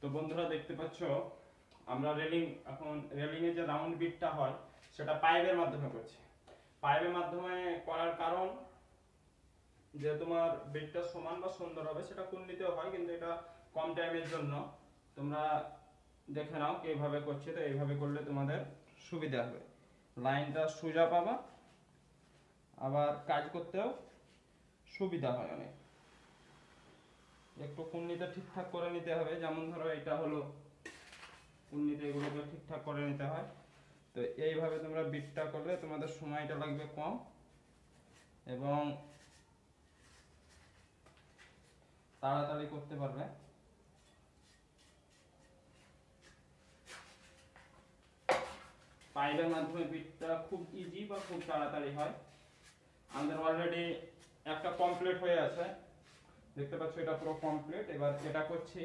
তো বন্ধুরা দেখতে পাচ্ছ আমরা এখন রেলিং এ যে রাউন্ড বিটটা হয় সেটা পাইপের মাধ্যমে করছি। পাইপের মাধ্যমে করার কারণ যে তোমার বিটটা সমান বা সুন্দর হবে সেটা কুন্ডিতেও হয়, কিন্তু এটা কম টাইমের জন্য তোমরা দেখে নাও কিভাবে করছি। তো এইভাবে করলে তোমাদের সুবিধা হবে, লাইনটা সোজা পাবা, আবার কাজ করতেও সুবিধা হয় অনেক। একটু কুন্ডিতে ঠিকঠাক করে নিতে হবে, যেমন ধরো এটা হলো কুন্ডিতে, এগুলোকে ঠিকঠাক করে নিতে হয়। তো এইভাবে তোমরা বিটটা করলে তোমাদের সময়টা লাগবে কম এবং তাড়াতাড়ি করতে পারবে। পাইপের মাধ্যমে বিটটা খুব ইজি বা খুব তাড়াতাড়ি হয়। আমাদের অলরেডি একটা কমপ্লিট হয়ে আছে, দেখতে পাচ্ছ এটা পুরো কমপ্লিট। এবার এটা করছি।